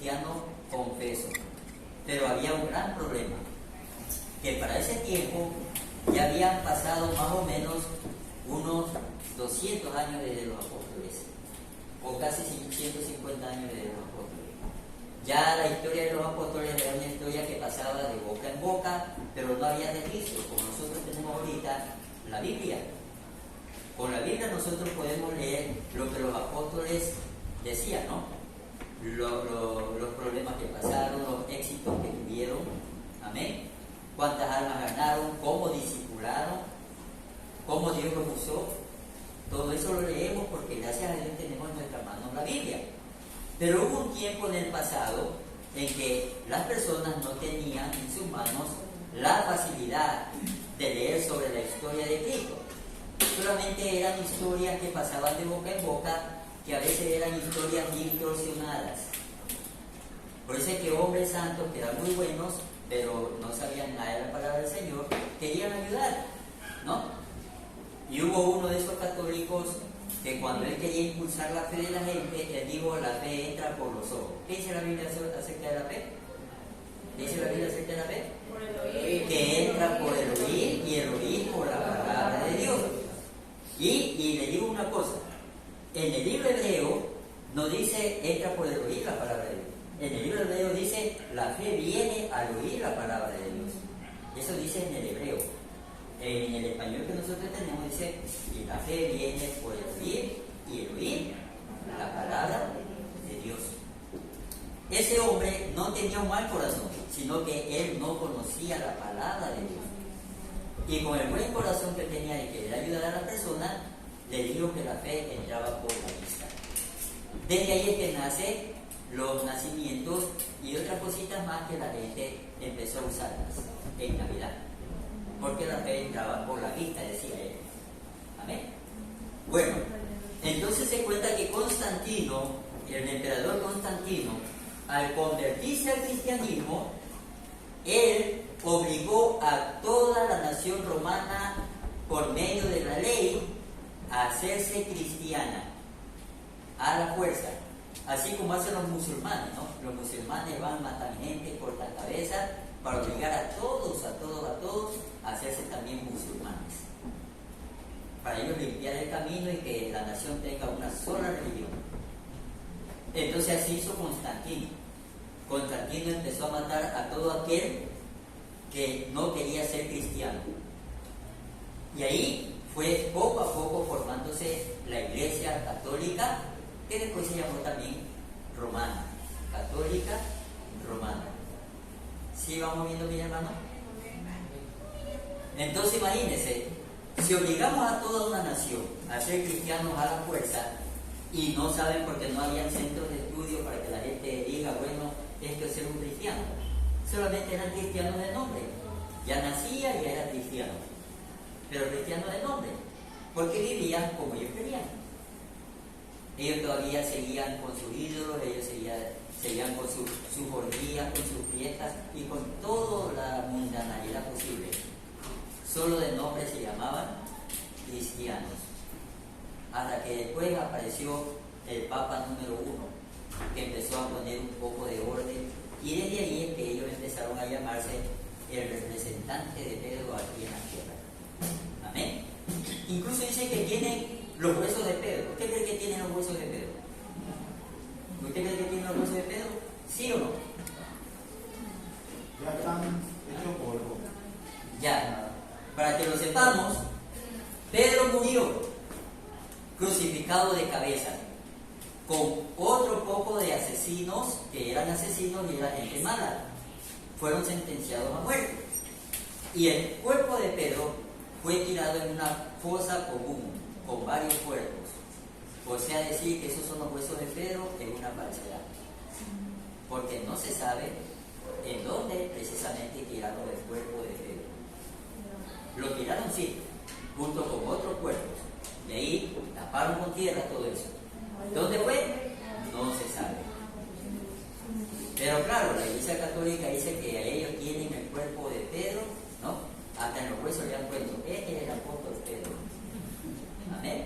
cristiano confeso. Pero había un gran problema, que para ese tiempo ya habían pasado más o menos unos 200 años desde los apóstoles, o casi 150 años desde los apóstoles. Ya la historia de los apóstoles era una historia que pasaba de boca en boca, pero no había registro, como nosotros tenemos ahorita la Biblia. Con la Biblia nosotros podemos leer lo que los apóstoles decían, ¿no? Los problemas que pasaron, los éxitos que tuvieron, amén. Cuántas almas ganaron, cómo discipularon, cómo Dios los usó. Todo eso lo leemos porque gracias a Dios tenemos en nuestra mano la Biblia. Pero hubo un tiempo en el pasado en que las personas no tenían en sus manos la facilidad de leer sobre la historia de Cristo. Solamente eran historias que pasaban de boca en boca, que a veces eran historias distorsionadas. Por eso es que hombres santos que eran muy buenos, pero no sabían nada de la palabra del Señor, querían ayudar, ¿no? Y hubo uno de esos católicos que cuando él quería impulsar la fe de la gente, él dijo: la fe entra por los ojos. ¿Qué dice la Biblia acerca de la fe? ¿Qué dice la Biblia acerca de la fe? Por el oír. Que entra por el oír, y el oír por la palabra de Dios. Y le digo una cosa, en el libro hebreo no dice entra por el oír la palabra de Dios. En el libro hebreo dice la fe viene al oír la palabra de Dios. Eso dice en el hebreo. En el español que nosotros tenemos dice y la fe viene por el oír, y el oír la palabra de Dios. Ese hombre no tenía un mal corazón, sino que él no conocía la palabra de Dios. Y con el buen corazón que tenía de querer ayudar a la persona, le dijo que la fe entraba por la vista. Desde ahí es que nace los nacimientos y otras cositas más que la gente empezó a usarlas en Navidad. Porque la fe entraba por la vista, decía él. Amén. Bueno, entonces se cuenta que Constantino, el emperador Constantino, al convertirse al cristianismo, él obligó a toda la nación romana, por medio de la ley, a hacerse cristiana, a la fuerza, así como hacen los musulmanes, ¿no? Los musulmanes van, matan gente, cortan cabeza, para obligar a todos a hacerse también musulmanes, para ellos limpiar el camino y que la nación tenga una sola religión. Entonces así hizo Constantino. Constantino empezó a matar a todo aquel que no quería ser cristiano. Y ahí fue poco a poco formándose la Iglesia católica, que después se llamó también romana. Católica romana. ¿Sí vamos viendo, mi hermano? Entonces imagínense, si obligamos a toda una nación a ser cristianos a la fuerza, y no saben porque no habían centros de estudio para que la gente diga, bueno, esto es ser un cristiano. Solamente eran cristianos de nombre. Ya nacía y ya era cristiano. Pero cristiano de nombre. Porque vivían como ellos querían. Ellos todavía seguían con sus ídolos, ellos seguían con sus orgías, con sus fiestas y con toda la mundanalidad posible. Solo de nombre se llamaban cristianos. Hasta que después apareció el Papa número 1, que empezó a poner un poco de orden, y desde ahí es que ellos empezaron a llamarse el representante de Pedro aquí en la tierra. Amén. Incluso dice que tienen los huesos de Pedro. ¿Usted cree que tienen los huesos de Pedro? ¿Usted cree que tienen los huesos de Pedro? ¿Sí o no? Ya están hechos polvo. Ya, para que lo sepamos, Pedro murió crucificado de cabeza, con otro poco de asesinos que eran asesinos y era gente mala. Fueron sentenciados a muerte. Y el cuerpo de Pedro fue tirado en una fosa común, con varios cuerpos. O sea, decir que esos son los huesos de Pedro es una falsedad. Porque no se sabe en dónde precisamente tiraron el cuerpo de Pedro. Lo tiraron, sí, junto con otros cuerpos. De ahí taparon con tierra todo eso. ¿Dónde fue? No se sabe. Pero claro, la Iglesia Católica dice que a ellos tienen el cuerpo de Pedro, ¿no? Hasta en los huesos le han puesto, este es el apóstol Pedro. Amén.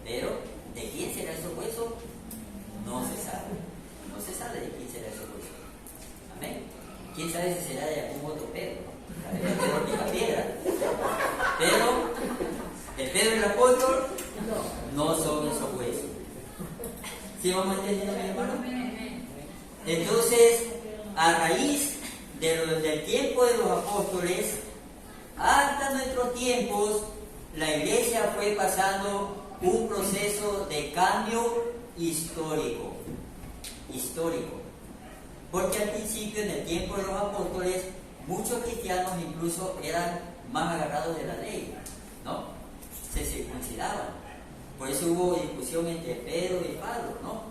Pero, ¿de quién serán esos huesos? No se sabe. No se sabe de quién serán esos quién sabe si será de algún otro Pedro, tal vez Pedro Picapiedra. Pero el Pedro y el apóstol no son esos huesos. ¿Sí vamos entendiendo, mi hermano? Entonces, a raíz del tiempo de los apóstoles hasta nuestros tiempos, la iglesia fue pasando un proceso de cambio histórico. Porque al principio, en el tiempo de los apóstoles, muchos cristianos incluso eran más agarrados de la ley, ¿no? Se circuncidaban. Por eso hubo discusión entre Pedro y Pablo, ¿no?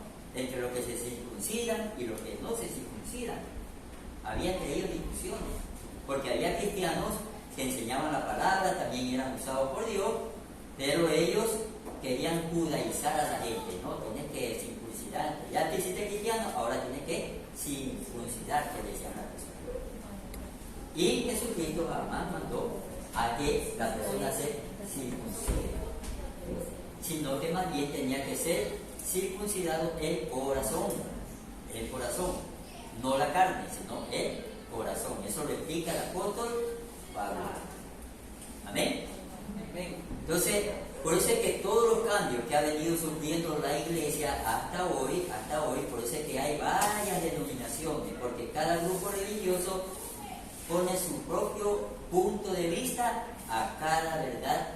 Entre los que se circuncidan y los que no se circuncidan. Había entre ellos discusiones, porque había cristianos que enseñaban la palabra, también eran usados por Dios, pero ellos querían judaizar a la gente, ¿no? Tienes que circuncidar. Ya te hiciste cristiano, ahora tienes que circuncidar, que decían las personas. Y Jesucristo jamás mandó a que la persona se circuncide, sino que más bien tenía que ser circuncidado el corazón, no la carne, sino el corazón. Eso lo explica el apóstol Pablo. Amén. Entonces, por eso es que todos los cambios que ha venido sufriendo la iglesia hasta hoy, por eso es que hay varias denominaciones, porque cada grupo religioso pone su propio punto de vista a cada verdad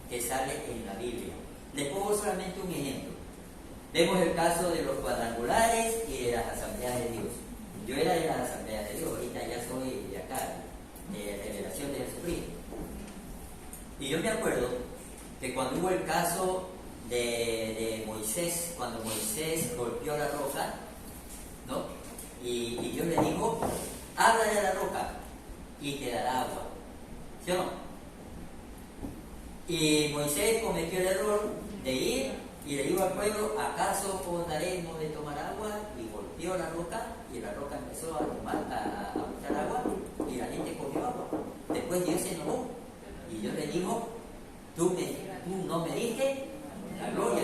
que sale en la Biblia. Les pongo solamente un ejemplo. Vemos el caso de los cuadrangulares y de las asambleas de Dios. Yo era de las asambleas de Dios, ahorita ya soy de acá, de Revelación de Jesucristo. Y yo me acuerdo que cuando hubo el caso de Moisés, cuando Moisés golpeó la roca, ¿no? Y Dios le dijo, háblale a la roca y te dará agua. ¿Sí o no? Y Moisés cometió el error de ir y le dijo al pueblo, ¿acaso os daremos de tomar agua? Y golpeó la roca y la roca empezó a botar agua y la gente cogió agua. Después Dios se enojó y Dios le dijo, tú no me diste la gloria.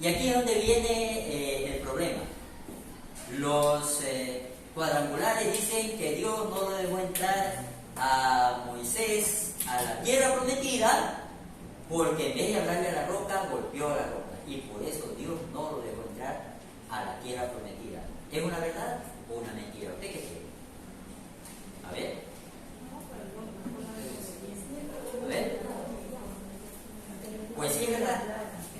Y aquí es donde viene el problema. Los cuadrangulares dicen que Dios no lo dejó entrar a Moisés a la tierra prometida porque en vez de hablarle a la roca, golpeó a la roca. Y por eso Dios no lo dejó entrar a la tierra prometida. ¿Es una verdad o una mentira? ¿Usted qué cree? A ver. A ver. Pues sí es verdad.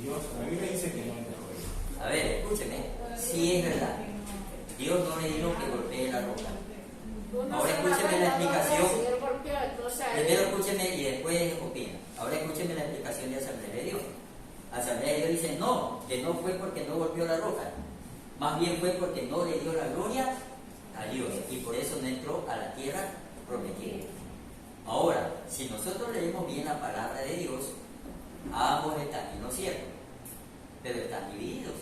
Dios, la Biblia dice que no. A ver, escúcheme. Sí es verdad. Dios no le dijo que golpee la roca. Ahora escúcheme la explicación. Primero escúcheme y después opina. Ahora escúcheme la explicación de Asamblea de Dios. Asamblea de Dios dice no, que no fue porque no golpeó la roca. Más bien fue porque no le dio la gloria a Dios. Y por eso no entró a la tierra prometida. Ahora, si nosotros leemos bien la palabra de Dios, ambos están en lo cierto, pero están divididos.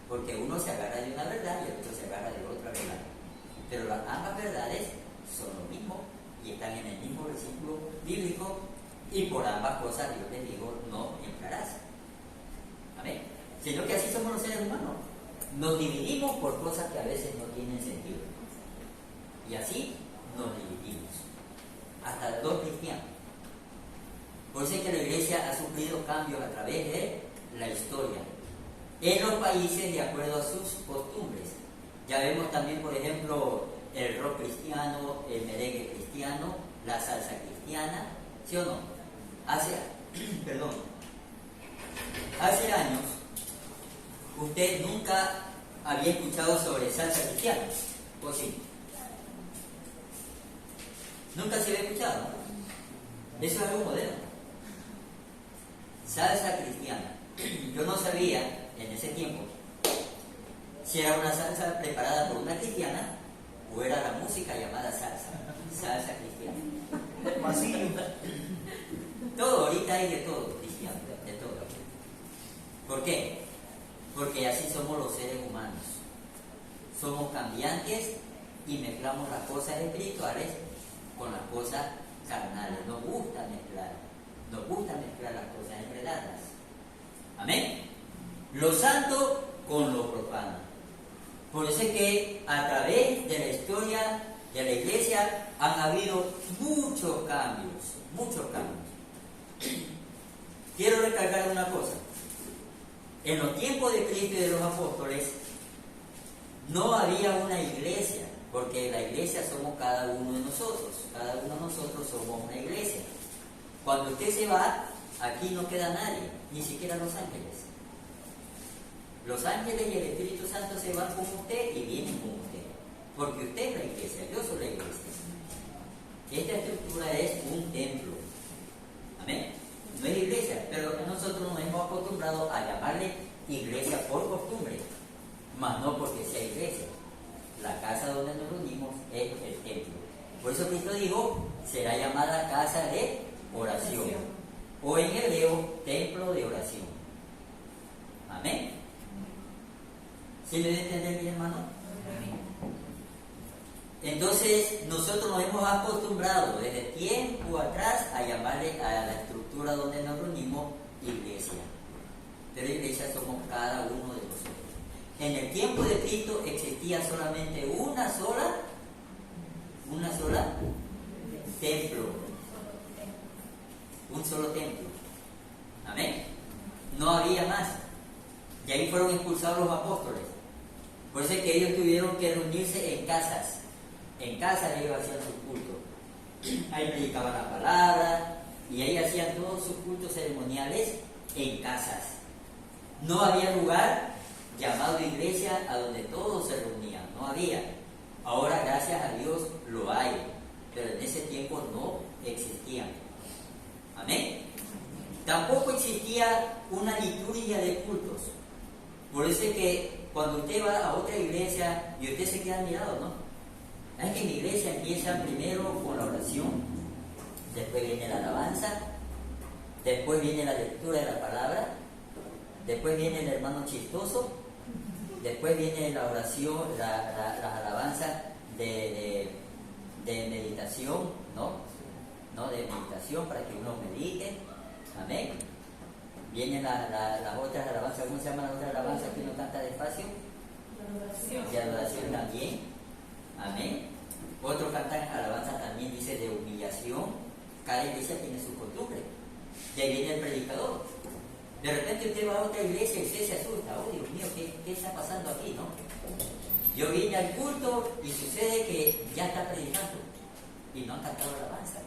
Porque uno se agarra de una verdad y el otro se agarra de otra verdad. Pero ambas verdades son lo mismo y están en el mismo versículo bíblico y por ambas cosas Dios les dijo, no entrarás. Amén. Sino que así somos los seres humanos. Nos dividimos por cosas que a veces no tienen sentido. Y así nos dividimos. Hasta dos cristianos. Por eso es que la iglesia ha sufrido cambios a través de la historia. En los países de acuerdo a sus costumbres. Ya vemos también, por ejemplo, el rock cristiano, el merengue cristiano, la salsa cristiana, ¿sí o no? Hace años, usted nunca había escuchado sobre salsa cristiana, ¿o sí? Nunca se había escuchado, ¿no? Eso es algo moderno. Salsa cristiana. Yo no sabía en ese tiempo si era una salsa preparada por una cristiana o era la música llamada salsa cristiana. Masillo. Todo, ahorita hay de todo, cristiano, de todo. ¿Por qué? Porque así somos los seres humanos. Somos cambiantes y mezclamos las cosas espirituales con las cosas carnales. Nos gusta mezclar las cosas enredadas. Amén. Lo santo con lo profano. Por eso es que a través de la historia de la iglesia han habido muchos cambios, muchos cambios. Quiero recalcar una cosa. En los tiempos de Cristo y de los apóstoles no había una iglesia, porque la iglesia somos cada uno de nosotros. Cada uno de nosotros somos una iglesia. Cuando usted se va, aquí no queda nadie, ni siquiera los ángeles. Los ángeles y el Espíritu Santo se van con usted y vienen con usted, porque usted es la iglesia, yo soy la iglesia. Esta estructura es un templo. Amén. No es iglesia, pero nosotros nos hemos acostumbrado a llamarle iglesia por costumbre, mas no porque sea iglesia. La casa donde nos reunimos es el templo. Por eso Cristo dijo, será llamada casa de oración, o en hebreo, templo de oración. Amén. ¿Sí me debe entender, mi hermano? Entonces, nosotros nos hemos acostumbrado desde tiempo atrás a llamarle a la estructura donde nos reunimos iglesia. Pero iglesia somos cada uno de nosotros. En el tiempo de Cristo existía solamente una sola templo. Un solo templo. Amén. No había más. Y ahí fueron expulsados los apóstoles. Por eso es que ellos tuvieron que reunirse en casas. En casas ellos hacían su culto. Ahí predicaban la palabra y ahí hacían todos sus cultos ceremoniales en casas. No había lugar llamado iglesia a donde todos se reunían. No había. Ahora, gracias a Dios, lo hay. Pero en ese tiempo no existían. Amén. Tampoco existía una liturgia de cultos. Por eso es que cuando usted va a otra iglesia y usted se queda mirado, ¿no? Es que en mi iglesia empiezan primero con la oración, después viene la alabanza, después viene la lectura de la palabra, después viene el hermano chistoso, después viene la oración, las alabanzas de meditación, ¿no? De meditación para que uno medite. Amén. Vienen las otras alabanzas. ¿Cómo se llaman las otras alabanzas que uno canta despacio? De adoración también. Amén. Otros cantan alabanza también, dice, de humillación. Cada iglesia tiene su costumbre. Y ahí viene el predicador. De repente usted va a otra iglesia y usted se asusta. Oh, Dios mío, ¿qué está pasando aquí, no? Yo vine al culto y sucede que ya está predicando y no han cantado alabanza.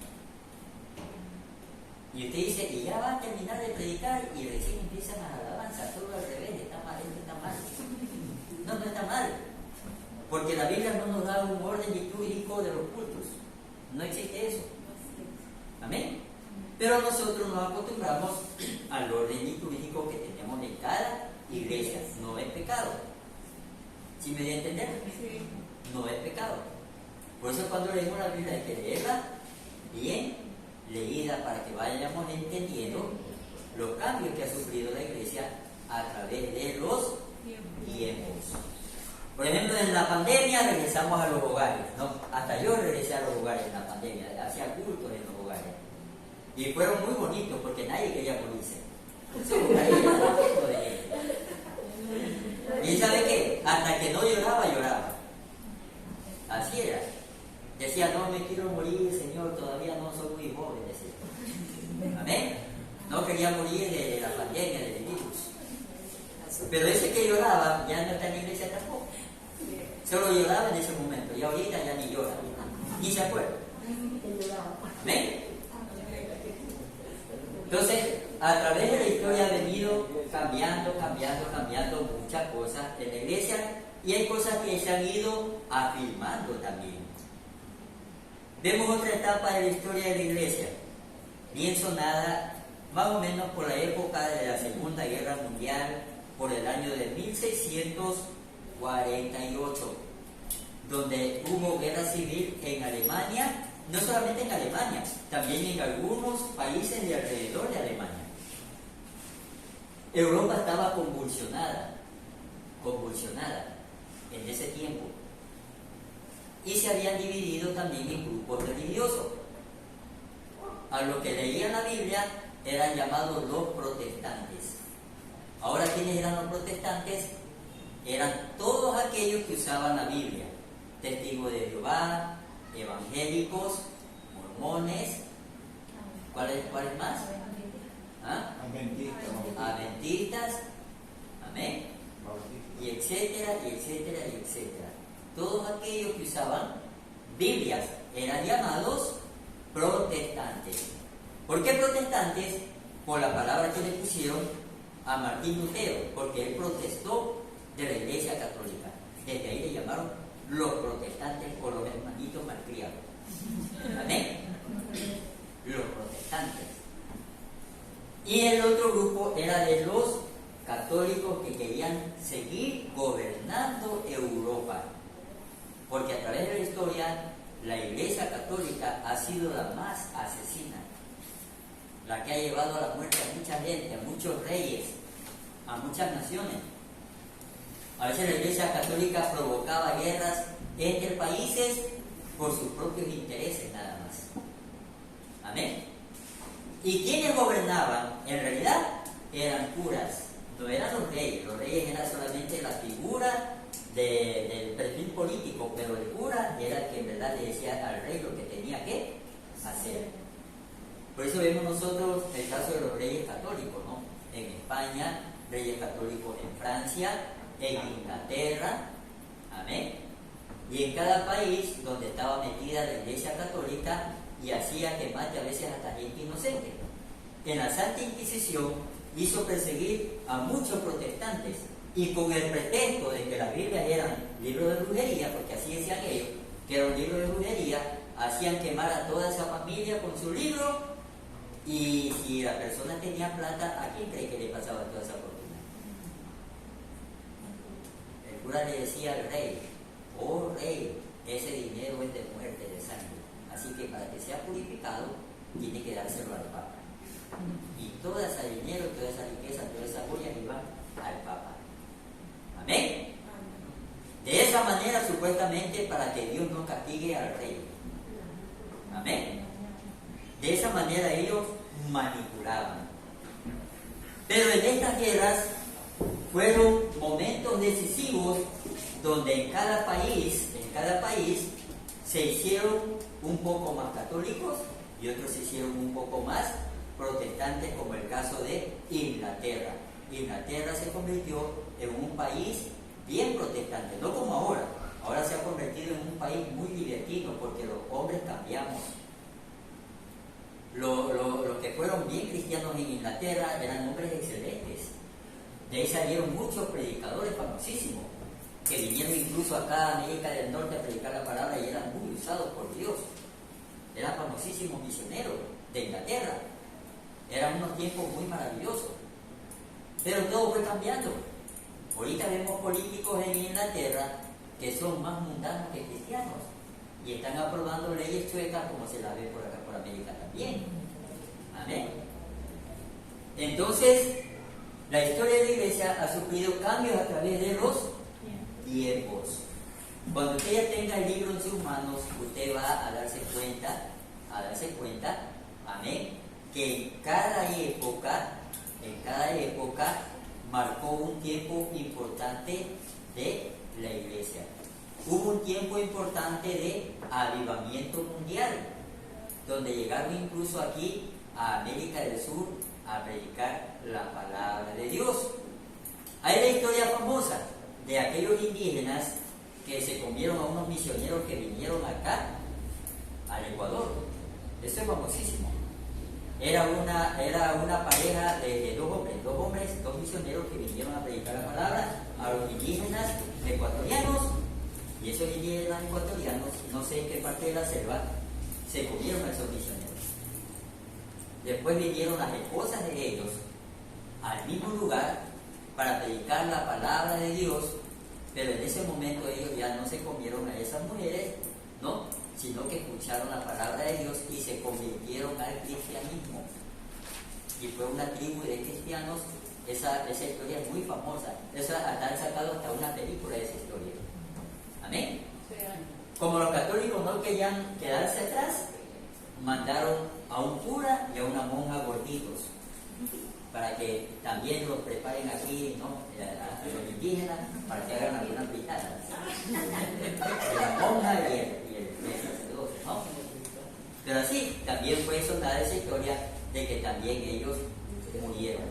Y usted dice, y ya va a terminar de predicar y recién empiezan las alabanzas, todo al revés, está mal, esto está mal. No está mal. Porque la Biblia no nos da un orden litúrgico de los cultos. No existe eso. Amén. Pero nosotros nos acostumbramos al orden litúrgico que tenemos en cada iglesia. No es pecado. ¿Sí me di a entender? Sí. No es pecado. Por eso cuando leemos la Biblia hay que leerla bien leída para que vayamos entendiendo los cambios que ha sufrido la iglesia a través de los tiempos. Por ejemplo, en la pandemia regresamos a los hogares, ¿no? Hasta yo regresé a los hogares en la pandemia, hacía cultos en los hogares. Y fueron muy bonitos porque nadie quería morirse. Solo ahí era un de gente. ¿Y sabe qué? Hasta que no lloraba, lloraba. Así era. Decía, no me quiero morir, Señor, todavía no soy muy joven, decía. Amén. No quería morir de la pandemia, del virus. Pero ese que lloraba ya no está en la iglesia tampoco. Solo lloraba en ese momento y ahorita ya ni llora, ni se acuerda. Amén. Entonces, a través de la historia ha venido cambiando muchas cosas en la iglesia y hay cosas que se han ido afirmando también. Vemos otra etapa de la historia de la iglesia, bien sonada, más o menos por la época de la Segunda Guerra Mundial, por el año de 1648, donde hubo guerra civil en Alemania, no solamente en Alemania, también en algunos países de alrededor de Alemania. Europa estaba convulsionada en ese tiempo. Y se habían dividido también en grupos religiosos. A los que leían la Biblia eran llamados los protestantes. Ahora, ¿quiénes eran los protestantes? eran todos aquellos que usaban la Biblia: testigos de Jehová, evangélicos, mormones, ¿cuáles más? ¿Ah? Adventistas, amén, y etcétera, y etcétera, y etcétera. Todos aquellos que usaban Biblias eran llamados protestantes. ¿Por qué protestantes? Por la palabra que le pusieron a Martín Lutero, porque él protestó de la Iglesia Católica. Desde ahí le llamaron los protestantes o los hermanitos malcriados. ¿Amén? Los protestantes. Y el otro grupo era de los católicos que querían seguir gobernando Europa, porque a través de la historia la Iglesia Católica ha sido la más asesina, la que ha llevado a la muerte a mucha gente, a muchos reyes, a muchas naciones. A veces la Iglesia Católica provocaba guerras entre países por sus propios intereses nada más. Amén. ¿Y quienes gobernaban? En realidad eran curas, no eran los reyes eran solamente la figura del perfil político, pero el cura era el que en verdad le decía al rey lo que tenía que hacer. Por eso vemos nosotros el caso de los reyes católicos, ¿no? En España, reyes católicos en Francia, en Inglaterra, amén. Y en cada país donde estaba metida la Iglesia Católica y hacía que mate a veces hasta gente inocente. En la Santa Inquisición hizo perseguir a muchos protestantes, y con el pretexto de que las Biblias eran libros de brujería, porque así decían ellos, que era un libro de brujería, hacían quemar a toda esa familia con su libro, y si la persona tenía plata, ¿a quién cree que le pasaba toda esa fortuna? El cura le decía al rey: oh rey, ese dinero es de muerte, de sangre, así que para que sea purificado tiene que dárselo al Papa. Y todo ese dinero, toda esa riqueza, toda esa joya iba al Papa. Amén. De esa manera, supuestamente, para que Dios no castigue al rey. Amén. De esa manera ellos manipulaban. Pero en estas guerras fueron momentos decisivos donde en cada país se hicieron un poco más católicos y otros se hicieron un poco más protestantes, como el caso de Inglaterra. Inglaterra se convirtió en un país bien protestante, no como ahora. Ahora se ha convertido en un país muy libertino porque los hombres cambiamos. Los que fueron bien cristianos en Inglaterra eran hombres excelentes. De ahí salieron muchos predicadores famosísimos que vinieron incluso acá a América del Norte a predicar la palabra y eran muy usados por Dios. Eran famosísimos misioneros de Inglaterra. Eran unos tiempos muy maravillosos. Pero todo fue cambiando. Ahorita vemos políticos en Inglaterra que son más mundanos que cristianos y están aprobando leyes chuecas como se las ve por acá, por América también. Amén. Entonces, la historia de la iglesia ha sufrido cambios a través de los tiempos. Cuando usted ya tenga el libro en sus manos, usted va a darse cuenta, amén, que en cada época marcó un tiempo importante de la iglesia. Hubo un tiempo importante de avivamiento mundial, donde llegaron incluso aquí a América del Sur a predicar la palabra de Dios. Hay la historia famosa de aquellos indígenas que se comieron a unos misioneros que vinieron acá al Ecuador. Eso es famosísimo. Era una pareja de dos misioneros que vinieron a predicar la palabra a los indígenas ecuatorianos, y esos indígenas ecuatorianos, no sé en qué parte de la selva, se comieron a esos misioneros. Después vinieron las esposas de ellos al mismo lugar para predicar la palabra de Dios, pero en ese momento ellos ya no se comieron a esas mujeres, ¿no?, sino que escucharon la palabra de Dios y se convirtieron al cristianismo. Y fue una tribu de cristianos. Esa historia es muy famosa. Han sacado hasta una película de esa historia. Amén. Como los católicos no querían quedarse atrás, mandaron a un cura y a una monja gorditos para que también los preparen aquí, ¿no? A los indígenas, para que hagan algunas pitadas. La monja y el sacerdote, ¿no? Pero así, también fue sonada esa historia de que también ellos murieron,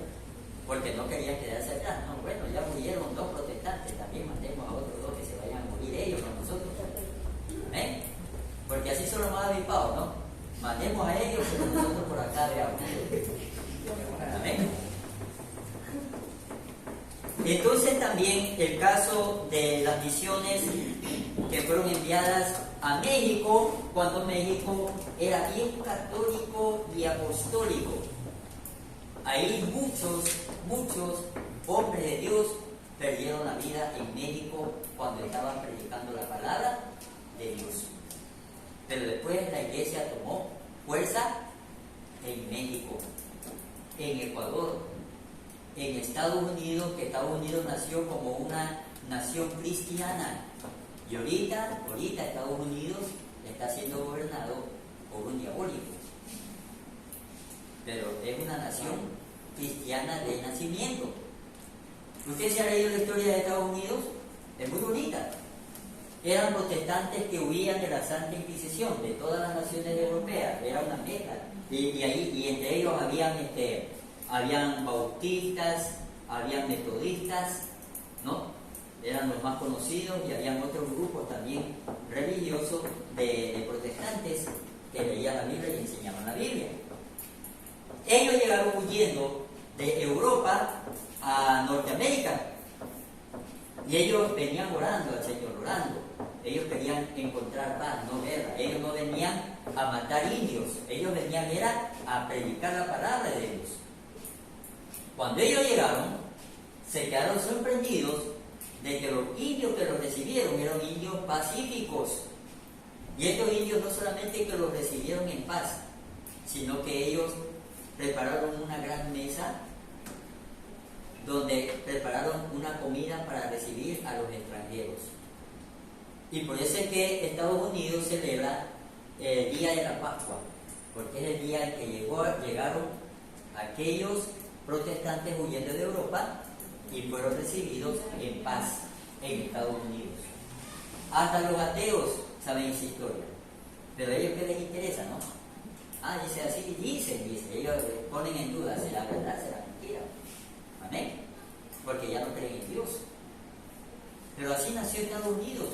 porque no querían quedarse atrás. No, bueno, ya murieron 2 protestantes, también mandemos a otros 2 que se vayan a morir ellos con nosotros. ¿Amén? Porque así son los más avispados, ¿no? Mandemos a ellos, pero nosotros por acá veamos. Amén. Entonces también el caso de las misiones que fueron enviadas a México, cuando México era bien católico y apostólico. Ahí muchos hombres de Dios perdieron la vida en México cuando estaban predicando la palabra de Dios. Pero después la iglesia tomó fuerza en México, en Ecuador, en Estados Unidos, que Estados Unidos nació como una nación cristiana. Y ahorita Estados Unidos está siendo gobernado por un diabólico. Pero es una nación cristiana de nacimiento. ¿Usted se ha leído la historia de Estados Unidos? Es muy bonita. Eran protestantes que huían de la Santa Inquisición, de todas las naciones europeas. Era una mezcla. Y entre ellos habían bautistas, habían metodistas, ¿no? Eran los más conocidos, y habían otros grupos también religiosos de protestantes que leían la Biblia y enseñaban la Biblia. Ellos llegaron huyendo de Europa a Norteamérica, y ellos venían orando al Señor, orando. Ellos querían encontrar paz, no guerra. Ellos no venían a matar indios, ellos venían a predicar la palabra de Dios. Cuando ellos llegaron, se quedaron sorprendidos de que los indios que los recibieron eran indios pacíficos. Y estos indios no solamente que los recibieron en paz, sino que ellos prepararon una gran mesa donde prepararon una comida para recibir a los extranjeros. Y por eso es que Estados Unidos celebra el Día de la Pascua, porque es el día en que llegaron aquellos protestantes huyendo de Europa y fueron recibidos en paz en Estados Unidos. Hasta los ateos saben esa historia, pero a ellos qué les interesa, ¿no? Dice así, dice, ellos ponen en duda, ¿será verdad, será mentira? Amén, porque ya no creen en Dios. Pero así nació Estados Unidos.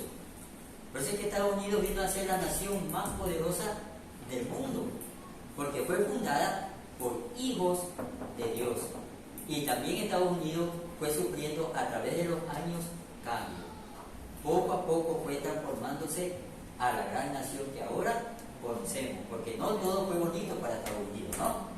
Por eso es que Estados Unidos vino a ser la nación más poderosa del mundo, porque fue fundada por hijos de Dios. Y también Estados Unidos fue sufriendo a través de los años cambios. Poco a poco fue transformándose a la gran nación que ahora conocemos, porque no todo fue bonito para Estados Unidos, ¿no?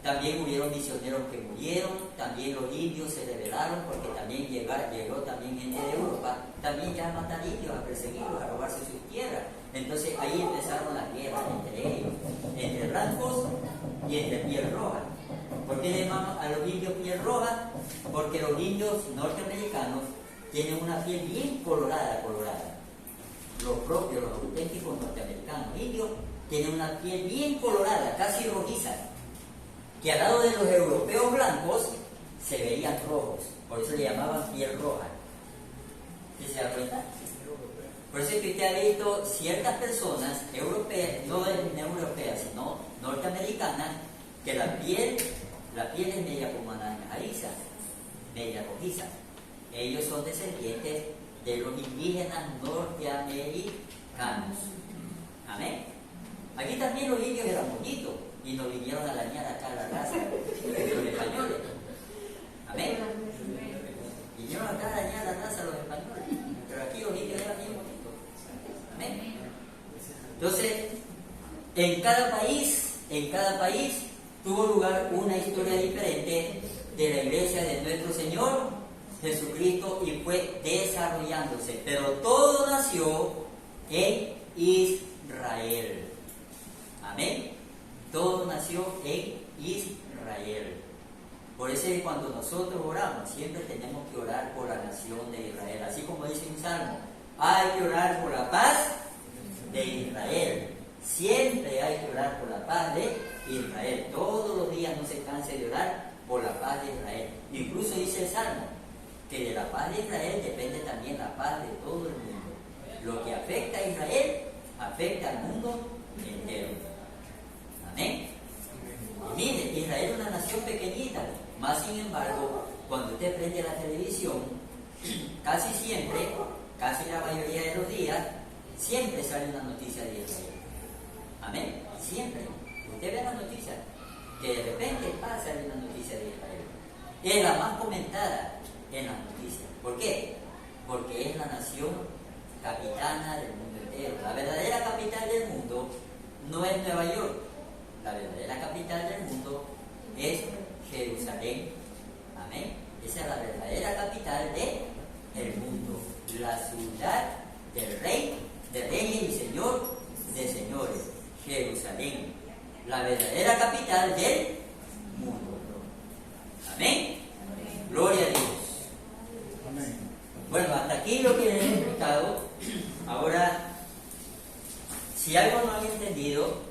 También hubieron misioneros que murieron, también los indios se rebelaron, porque también llegó también gente de Europa, también ya a matar indios, a perseguirlos, a robarse sus tierras. Entonces ahí empezaron las guerras entre ellos, entre blancos y entre piel roja. ¿Por qué le llamamos a los indios piel roja? Porque los indios norteamericanos tienen una piel bien colorada. Los propios, los auténticos norteamericanos indios, tienen una piel bien colorada, casi rojiza, que al lado de los europeos blancos se veían rojos, por eso le llamaban piel roja. ¿Sí se da cuenta? Por eso es que usted ha visto ciertas personas europeas, no europeas, sino norteamericanas, que la piel es media como naranjadiza, media rojiza. Ellos son descendientes de los indígenas norteamericanos. Amén. Aquí también los indios eran bonitos y nos vinieron a dañar acá la raza de los españoles. Amén. Vinieron acá a dañar la raza de los españoles, pero aquí los indios eran bien bonitos. Amén. Entonces, en cada país tuvo lugar una historia diferente de la iglesia de nuestro Señor Jesucristo y fue desarrollándose, pero todo nació en Israel. Amén. Todo nació en Israel. Por eso es que cuando nosotros oramos, siempre tenemos que orar por la nación de Israel. Así como dice un salmo, hay que orar por la paz de Israel. Siempre hay que orar por la paz de Israel. Todos los días no se canse de orar por la paz de Israel. Incluso dice el Salmo, que de la paz de Israel depende también la paz de todo el mundo. Lo que afecta a Israel, afecta al mundo entero. Amén. Y mire, Israel es una nación pequeñita, más sin embargo, cuando usted prende la televisión, casi siempre, casi la mayoría de los días, siempre sale una noticia de Israel. Amén. Siempre. Usted ve las noticias, que de repente pasa una noticia de Israel. Es la más comentada en las noticias. ¿Por qué? Porque es la nación capitana del mundo entero. La verdadera capital del mundo no es Nueva York. La verdadera capital del mundo es Jerusalén. Amén. Esa es la verdadera capital del mundo. La ciudad del Rey, de reyes y Señor de señores. Jerusalén. La verdadera capital del mundo. Amén. Gloria a Dios. Amén. Bueno, hasta aquí lo que les he explicado. Ahora, si algo no han entendido,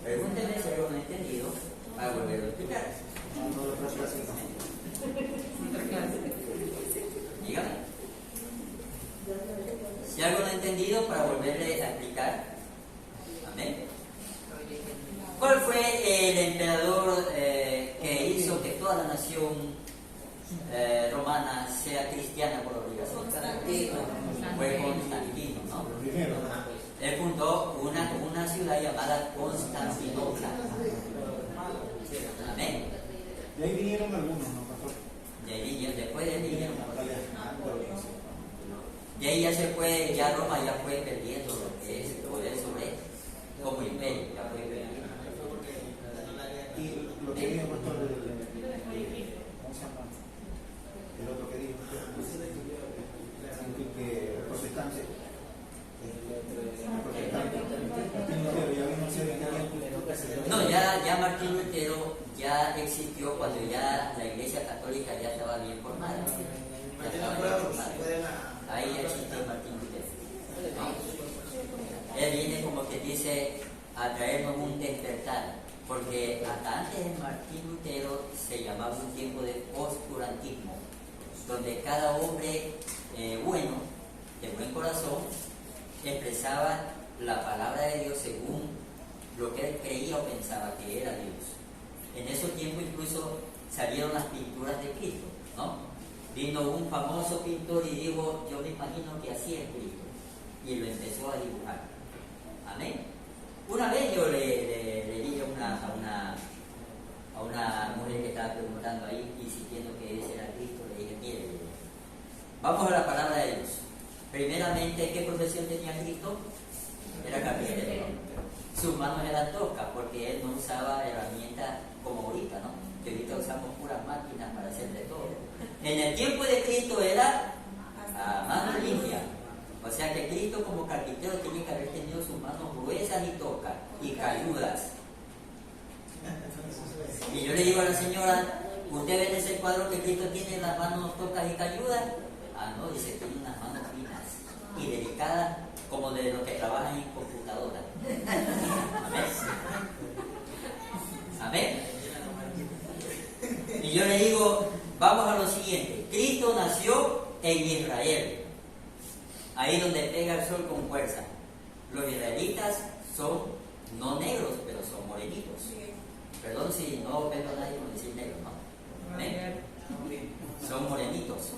pregúntenme si algo no han entendido para volverlo a explicar. Dígame. Si algo no han entendido, para volverle a explicar. Amén. ¿Cuál fue el emperador que hizo que toda la nación romana sea cristiana por obligación? Fue Constantino, ¿no? Él fundó una ciudad llamada Constantinopla. Amén. De ahí vinieron algunos, ¿no, pastor? Después de él vinieron. De ahí ya se fue, ya Roma ya fue perdiendo lo que es el poder sobre él, como imperio, ya fue perdiendo. Y lo que dijo, pastor, ¿cómo se llama? El otro que dijo, que los protestantes, no, ya Martín Lutero ya existió cuando ya la Iglesia Católica ya estaba bien formada. Ya estaba bien formada. Ahí ya existió Martín Lutero. ¿No? Él viene como que dice a traernos un despertar, porque hasta antes de Martín Lutero se llamaba un tiempo de oscurantismo, donde cada hombre bueno, de buen corazón, expresaba la palabra de Dios según lo que él creía o pensaba que era Dios. En esos tiempos incluso salieron las pinturas de Cristo, ¿no? Vino un famoso pintor y dijo, yo me imagino que así es Cristo, y lo empezó a dibujar. Amén. Una vez yo le dije a una mujer que estaba preguntando ahí, insistiendo que ese era Cristo, le dije, mire, vamos a la palabra de Dios. Primeramente, ¿qué profesión tenía Cristo? Era carpintero. Sus manos eran toscas porque él no usaba herramientas como ahorita, ¿no? Que ahorita usamos puras máquinas para hacer de todo. En el tiempo de Cristo era a mano limpia. O sea que Cristo como carpintero tenía que haber tenido sus manos gruesas y toscas y cayudas. Y yo le digo a la señora, ¿usted ve en ese cuadro que Cristo tiene las manos toscas y cayudas? Ah, no, dice, tiene unas manos finas y delicadas como de los que trabajan en computadora. Amén. Amén. Y yo le digo, vamos a lo siguiente. Cristo nació en Israel, ahí donde pega el sol con fuerza. Los israelitas son no negros, pero son morenitos. Perdón si no ofendo a nadie con decir negro, ¿no? Amén. Son morenitos.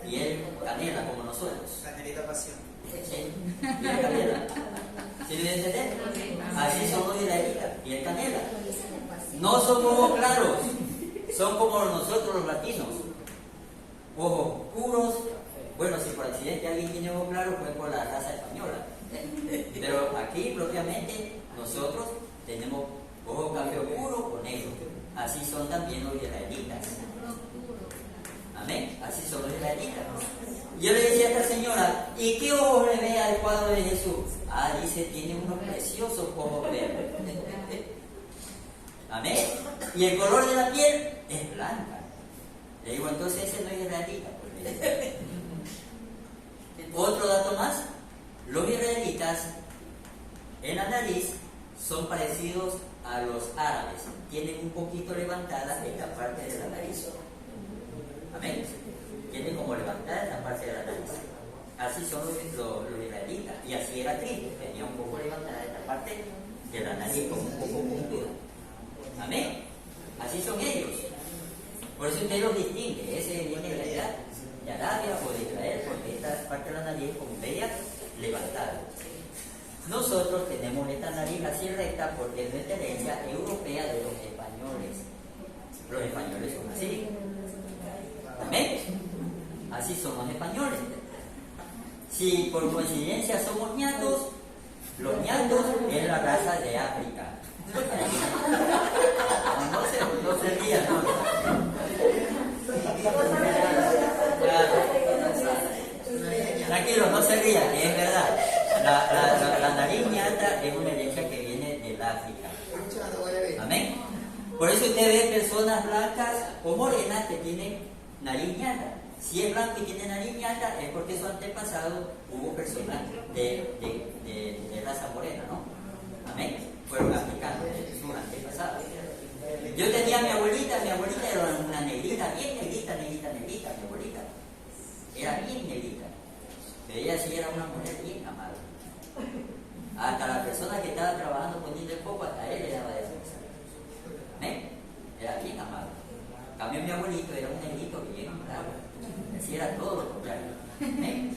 Y él canela como nosotros. Canelita pasión. Sí, y él canela. ¿Sí me entienden? Así son los israelitas. Y él canela. No son ojos claros, son como nosotros los latinos. Ojos oscuros. Bueno, si por accidente alguien tiene ojos claros, fue por la raza española. Pero aquí propiamente nosotros tenemos ojos café oscuro o negro. Así son también los israelitas. Amén. Así son los israelitas. Yo le decía a esta señora, ¿y qué ojos le ve al cuadro de Jesús? Ah, dice, tiene unos preciosos ojos verdes. Amén. Y el color de la piel es blanca. Le digo, entonces ese no es israelita. Otro dato más, los israelitas en la nariz son parecidos a los árabes tienen un poquito levantada esta parte de la nariz. Amén. Tienen como levantada esta parte de la nariz. Así son los israelitas. Y así era Cristo. Tenía un poco levantada esta parte de la nariz, como un poco puntuda. Amén. Así son ellos. Por eso usted los distingue. Ese viene de allá, de Arabia o de Israel, porque esta parte de la nariz es como media levantada. Nosotros tenemos esta nariz así recta porque es nuestra herencia europea de los españoles. Los españoles son así. Amén. Así son los españoles. Si por coincidencia somos ñatos, los ñatos es la raza de África. No se rían, no. Tranquilos, no se rían, que es verdad. La nariz ñata es una herencia que viene del África. Amén. Por eso usted ve personas blancas o morenas que tienen nariz ñata. Si es blanco y tiene nariz ñata es porque su antepasado hubo personas de raza morena, ¿no? Amén. Fueron africanos, sus antepasados. Yo tenía a mi abuelita era una negrita, bien negrita, mi abuelita. Era bien negrita. Pero ella sí era una mujer bien amable. Hasta la persona que estaba trabajando poniendo el foco, hasta él le daba de risa. ¿Amén? Era bien amable. En cambio mi abuelito era un negrito bien bravo. Así era todo lo contrario. ¿Amén?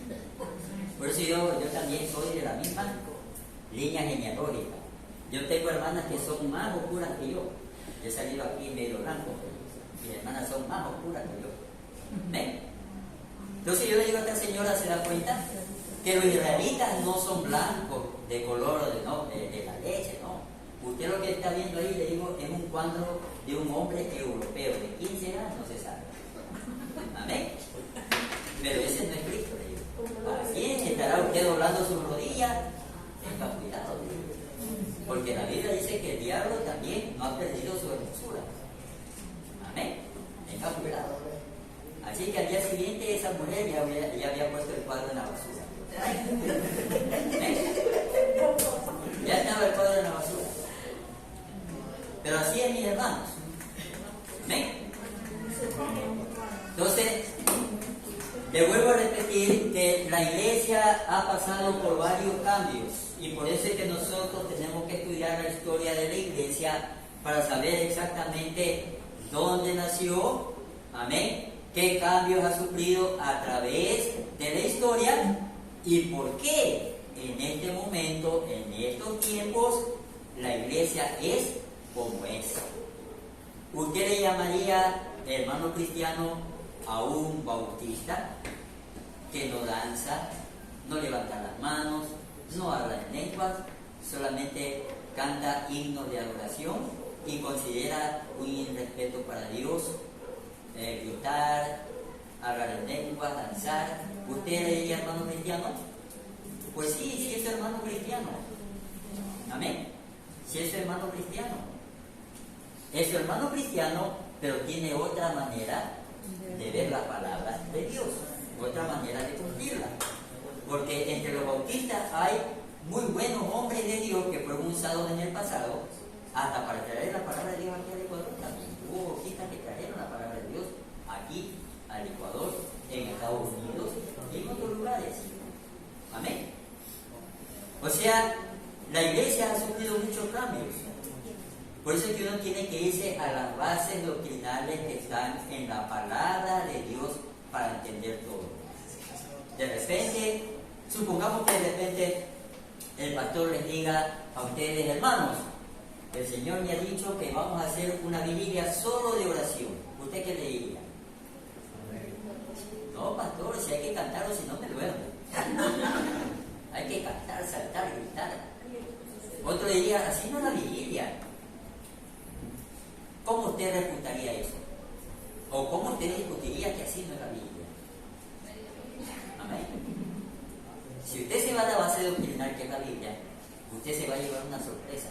Por eso yo también soy de la misma línea genealógica. Yo tengo hermanas que son más oscuras que yo. He salido aquí medio blanco, mis hermanas son más oscuras que yo. ¿Amén? Entonces yo le digo a esta señora, ¿se da cuenta? Que los israelitas no son blancos de color de la leche, no. Usted lo que está viendo ahí, le digo, es un cuadro de un hombre europeo, de 15 años, no se sabe. Amén. Pero ese no es Cristo, le digo. ¿A quién estará usted doblando sus rodillas? Tenga cuidado, le digo. Porque la Biblia dice que el diablo también no ha perdido su hermosura. Amén. Tenga cuidado. Así que al día siguiente esa mujer ya había puesto el cuadro en la basura. Ya estaba el cuadro en la basura. Pero así es, mis hermanos. ¿Amén? Entonces, le vuelvo a repetir que la iglesia ha pasado por varios cambios y por eso es que nosotros tenemos que estudiar la historia de la iglesia para saber exactamente dónde nació, amén, qué cambios ha sufrido a través de la historia y por qué en este momento, en estos tiempos, la iglesia es como es. ¿Usted le llamaría hermano cristiano a un bautista que no danza, no levanta las manos, no habla en lenguas, solamente canta himnos de adoración y considera un irrespeto para Dios, gritar, hablar en lenguas, danzar? ¿Usted le diría hermano cristiano? Pues sí es hermano cristiano. Amén. Sí es hermano cristiano. Es su hermano cristiano, pero tiene otra manera de ver la palabra de Dios, otra manera de cumplirla. Porque entre los bautistas hay muy buenos hombres de Dios que fueron usados en el pasado, hasta para traer la palabra de Dios aquí al Ecuador. También hubo bautistas que trajeron la palabra de Dios aquí al Ecuador, en Estados Unidos y en otros lugares. Amén. O sea, la iglesia ha sufrido muchos cambios. Por eso es que uno tiene que irse a las bases doctrinales que están en la palabra de Dios para entender todo. De repente, supongamos que de repente el pastor les diga a ustedes, hermanos, el Señor me ha dicho que vamos a hacer una vigilia solo de oración. ¿Usted qué le diría? No, pastor, si hay que cantar o si no me duermo. Hay que cantar, saltar, gritar. Otro diría, así no es la vigilia. ¿Cómo usted refutaría eso? ¿O cómo usted discutiría que así no es la Biblia? Amén. Si usted se va a la base doctrinal que es la Biblia, usted se va a llevar una sorpresa.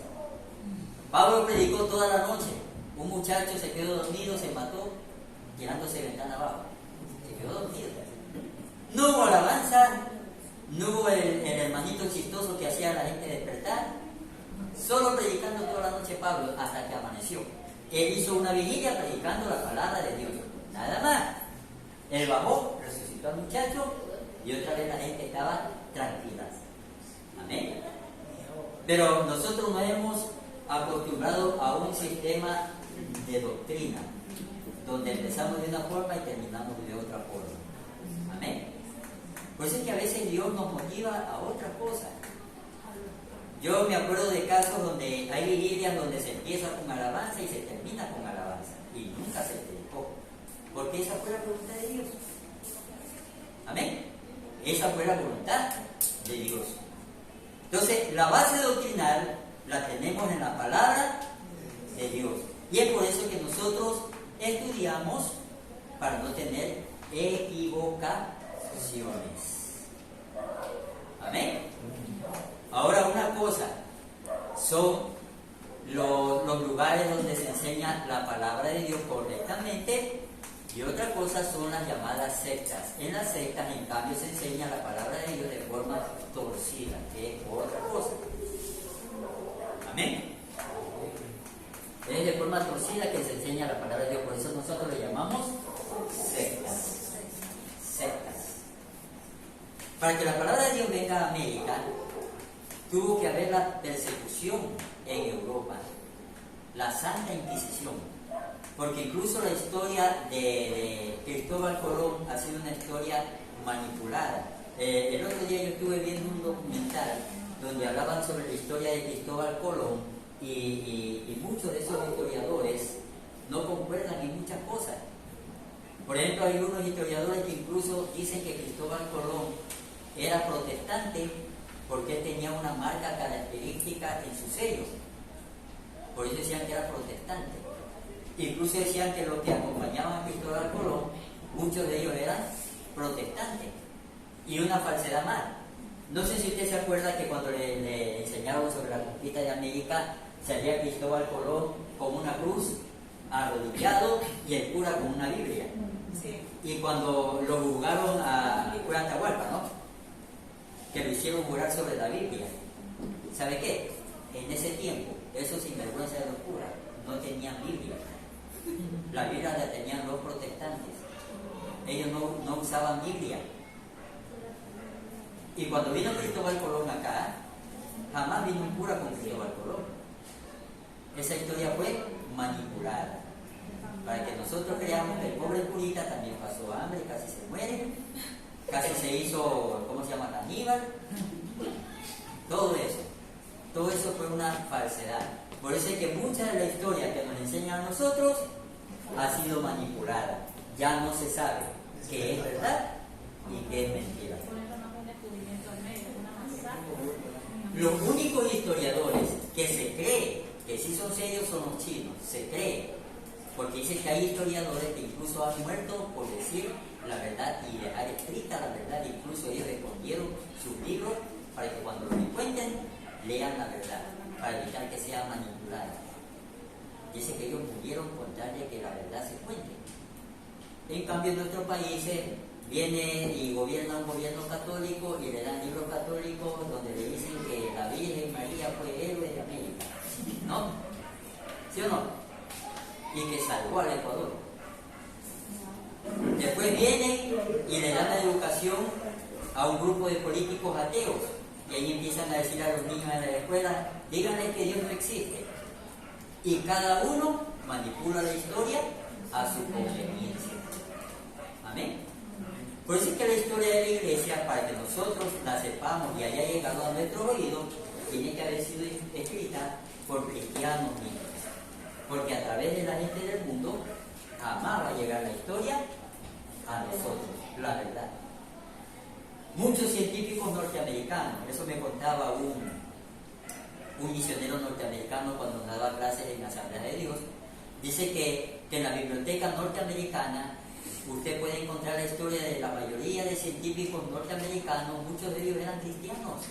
Pablo predicó toda la noche. Un muchacho se quedó dormido, se mató, tirándose ventana abajo. Se quedó dormido. No hubo alabanza, no hubo el hermanito chistoso que hacía a la gente despertar. solo predicando toda la noche Pablo hasta que amaneció. Él hizo una vigilia predicando la palabra de Dios, nada más. Él bajó, resucitó al muchacho y otra vez la gente estaba tranquila. Amén. Pero nosotros nos hemos acostumbrado a un sistema de doctrina, donde empezamos de una forma y terminamos de otra forma. Amén. Por eso es que a veces Dios nos motiva a otra cosa. Yo me acuerdo de casos donde hay vigilias donde se empieza con alabanza y se termina con alabanza, y nunca se predicó, porque esa fue la voluntad de Dios. Amén. Esa fue la voluntad de Dios. Entonces, la base doctrinal la tenemos en la palabra de Dios. Y es por eso que nosotros estudiamos para no tener equivocaciones. Amén. Ahora, una cosa son los lugares donde se enseña la palabra de Dios correctamente, y otra cosa son las llamadas sectas. En las sectas, en cambio, se enseña la palabra de Dios de forma torcida, que es otra cosa. Amén. Es de forma torcida que se enseña la palabra de Dios, por eso nosotros le llamamos sectas. Sectas. Para que la palabra de Dios venga a América, tuvo que haber la persecución en Europa, la Santa Inquisición, porque incluso la historia de Cristóbal Colón ha sido una historia manipulada. El otro día yo estuve viendo un documental donde hablaban sobre la historia de Cristóbal Colón y muchos de esos historiadores no concuerdan en muchas cosas. Por ejemplo, hay unos historiadores que incluso dicen que Cristóbal Colón era protestante porque él tenía una marca característica en su sello. Por eso decían que era protestante. Incluso decían que los que acompañaban a Cristóbal Colón, muchos de ellos eran protestantes. Y una falsedad más. No sé si usted se acuerda que cuando le enseñaron sobre la conquista de América, salía Cristóbal Colón con una cruz, arrodillado, y el cura con una Biblia. Sí. Y cuando lo juzgaron a cura Atahualpa, ¿no?, que lo hicieron jurar sobre la Biblia, ¿sabe qué? En ese tiempo, esos sinvergüenza de los curas no tenían Biblia. La Biblia la tenían los protestantes. Ellos no usaban Biblia. Y cuando vino Cristóbal Colón acá, jamás vino un cura con Cristóbal Colón. Esa historia fue manipulada para que nosotros creamos que el pobre curita también pasó hambre, casi se muere, casi se hizo, ¿cómo se llama?, caníbal. Todo eso fue una falsedad. Por eso es que mucha de la historia que nos enseñan a nosotros ha sido manipulada. Ya no se sabe qué es verdad y qué es mentira. Los únicos historiadores que se cree que sí son serios son los chinos, se cree, porque dicen que hay historiadores que incluso han muerto por decir la verdad y dejar escrita la verdad. Incluso ellos escondieron sus libros para que cuando los encuentren lean la verdad, para evitar que sea manipulada. Dice que ellos murieron con tal de que la verdad se cuente. En cambio, en nuestros países viene y gobierna un gobierno católico y le dan libros católicos donde le dicen que la Virgen María fue héroe de América, ¿no? ¿Sí o no? Y que salvó al Ecuador. Después vienen y le dan la educación a un grupo de políticos ateos, y ahí empiezan a decir a los niños en la escuela, díganle que Dios no existe. Y cada uno manipula la historia a su conveniencia. Amén. Por eso es que la historia de la iglesia, para que nosotros la sepamos y haya llegado a nuestros oídos, tiene que haber sido escrita por cristianos mismos. Porque a través de la gente del mundo jamás va a llegar la historia a nosotros, la verdad. Muchos científicos norteamericanos, eso me contaba un misionero norteamericano cuando daba clases en la Asamblea de Dios, dice que en la biblioteca norteamericana usted puede encontrar la historia de la mayoría de científicos norteamericanos. Muchos de ellos eran cristianos,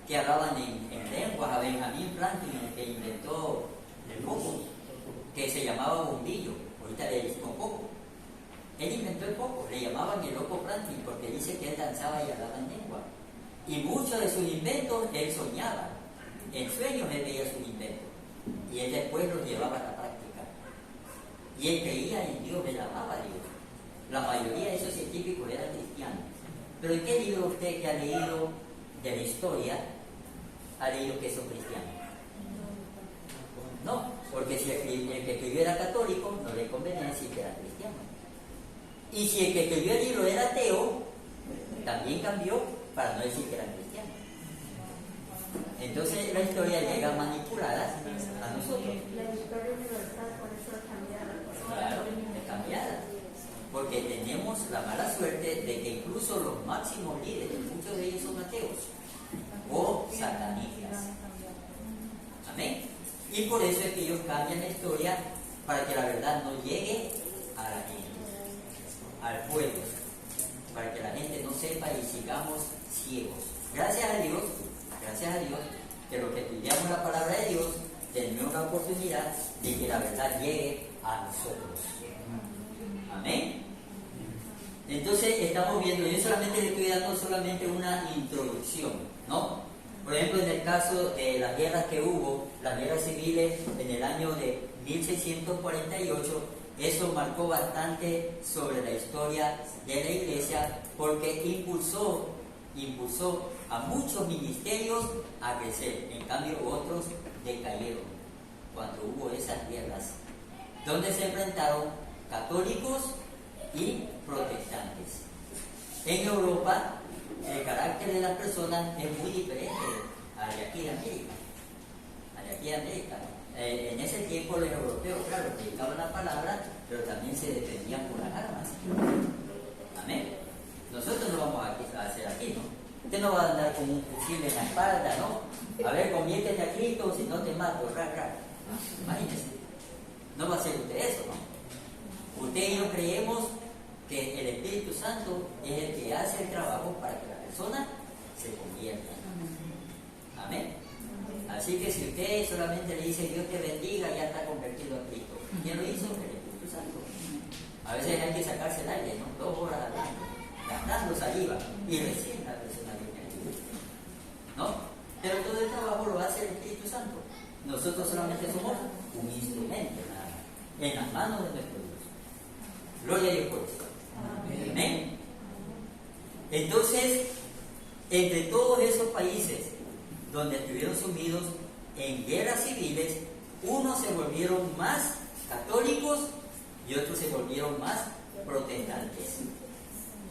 que hablaban en lenguas. A Benjamin Franklin, el que inventó el foco, que se llamaba bombillo, ahorita le decimos foco. Él inventó el foco, le llamaban el loco Franklin, porque dice que él danzaba y hablaba en lengua. Y muchos de sus inventos él soñaba. En sueños él veía sus inventos y él después los llevaba a la práctica. Y él creía en Dios, él amaba a Dios. La mayoría de esos científicos eran cristianos. Pero ¿en qué libro usted que ha leído de la historia ha leído que son cristianos? No, porque si el que escribió era católico, no le convenía decir que era cristiano. Y si el que escribió el libro era ateo, también cambió para no decir que era cristiano. Entonces la historia llega manipulada a nosotros. La historia universal, por eso es cambiada. Claro, es cambiada. Porque tenemos la mala suerte de que incluso los máximos líderes, muchos de ellos son ateos o satanistas. Amén. Y por eso es que ellos cambian la historia para que la verdad no llegue a la gente, al pueblo, para que la gente no sepa y sigamos ciegos. Gracias a Dios, que los que estudiamos la palabra de Dios tenemos una oportunidad de que la verdad llegue a nosotros. Amén. Entonces estamos viendo, yo solamente le estoy dando solamente una introducción, ¿no? Por ejemplo, en el caso de las guerras que hubo, las guerras civiles en el año de 1648, eso marcó bastante sobre la historia de la iglesia porque impulsó a muchos ministerios a crecer. En cambio, otros decayeron cuando hubo esas guerras, donde se enfrentaron católicos y protestantes. En Europa, el carácter de las personas es muy diferente al de aquí de América. En ese tiempo los europeos, claro, predicaban la palabra, pero también se defendían con las armas. Amén. Nosotros no vamos a hacer aquí, ¿no? Usted no va a andar con un fusil en la espalda, ¿no? A ver, conviértete a Cristo, si no te mato, Imagínese. No va a hacer usted eso, ¿no? Usted y yo creemos que el Espíritu Santo es el que hace el trabajo para que la persona se convierta. Amén. Así que si usted solamente le dice Dios te bendiga, ya está convertido a Cristo. ¿Quién lo hizo? El Espíritu Santo. A veces hay que sacarse el aire, ¿no? 2 horas hablando, gastando saliva, y recién la persona viene a Cristo, ¿no? Pero todo el trabajo lo hace el Espíritu Santo. Nosotros solamente somos un instrumento, nada más, en las manos de nuestro Dios. Gloria a Dios por eso. Amén. Entonces, entre todos esos países donde estuvieron sumidos en guerras civiles, unos se volvieron más católicos y otros se volvieron más protestantes.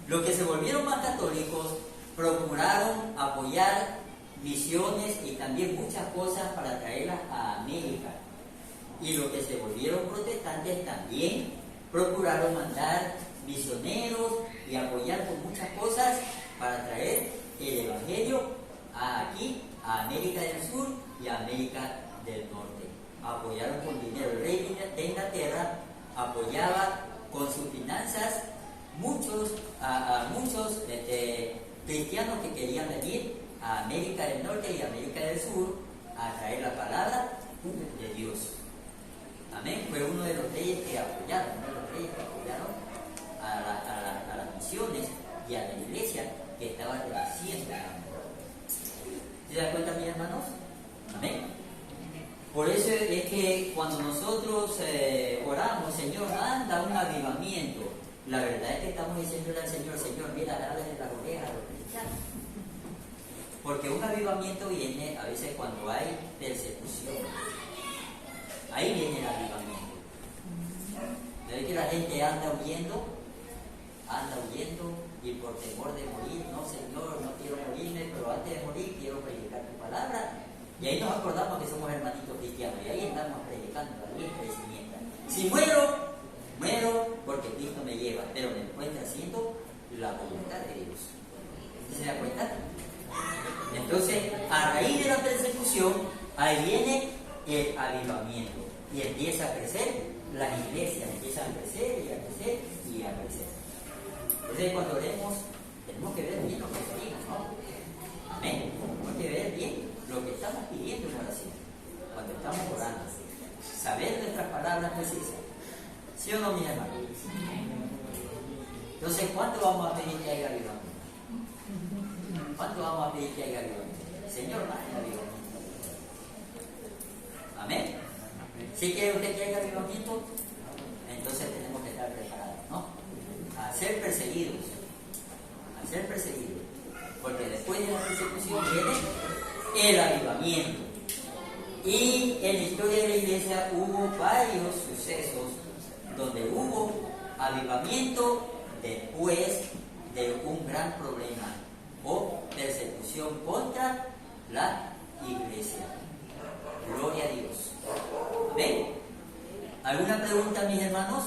Los que se volvieron más católicos procuraron apoyar misiones y también muchas cosas para traerlas a América. Y los que se volvieron protestantes también procuraron mandar misioneros y apoyar con muchas cosas para traer el Evangelio aquí a América del Sur y a América del Norte. Apoyaron con dinero. El rey de Inglaterra apoyaba con sus finanzas a muchos cristianos que querían venir a América del Norte y América del Sur a traer la palabra de Dios. Amén. Fue uno de los reyes que apoyaron, a las misiones y a la iglesia que estaba creciendo. ¿Se dan cuenta, mis hermanos? Amén. Por eso es que cuando nosotros oramos, Señor, manda un avivamiento, la verdad es que estamos diciéndole al Señor, Señor, mira, dale las orejas a los cristianos. Porque un avivamiento viene a veces cuando hay persecución. Ahí viene el avivamiento. ¿Ves que la gente anda huyendo y por temor de morir? No, Señor, no quiero morirme, pero antes de morir quiero predicar tu palabra. Y ahí nos acordamos que somos hermanitos cristianos y ahí estamos predicando la diestra y siniestra. Si muero porque Cristo me lleva, pero me encuentra haciendo la voluntad de Dios. ¿Se da cuenta? Entonces, a raíz de la persecución, ahí viene el avivamiento y empieza a crecer, las iglesias empiezan a crecer y a crecer y a crecer. Entonces, cuando oremos, tenemos que ver bien lo que pedimos, ¿no? Amén. Tenemos que ver bien lo que estamos pidiendo en oración, cuando estamos orando, saber nuestras palabras precisas. ¿Sí o no, mis hermanos? Entonces, ¿cuánto vamos a pedir que haya avivamiento? ¿Cuánto vamos a pedir que haya avivamiento? Señor, mande avivamiento. ¿Sí quiere usted que haya avivamiento? Entonces tenemos que estar preparados, ¿no? A ser perseguidos. A ser perseguidos. Porque después de la persecución viene el avivamiento. Y en la historia de la iglesia hubo varios sucesos donde hubo avivamiento después de un gran problema o persecución contra la iglesia. Gloria a Dios. Amén. ¿Alguna pregunta, mis hermanos?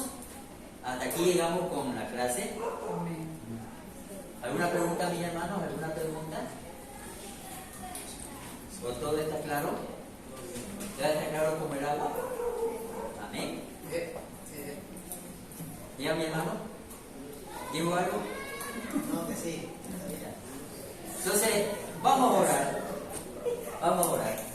Hasta aquí llegamos con la clase. ¿Alguna pregunta, mis hermanos? ¿Alguna pregunta? ¿O todo está claro? ¿Ya está claro como el agua? Amén. ¿Ya, mi hermano? ¿Digo algo? No, que sí. Entonces, vamos a orar. Vamos a orar.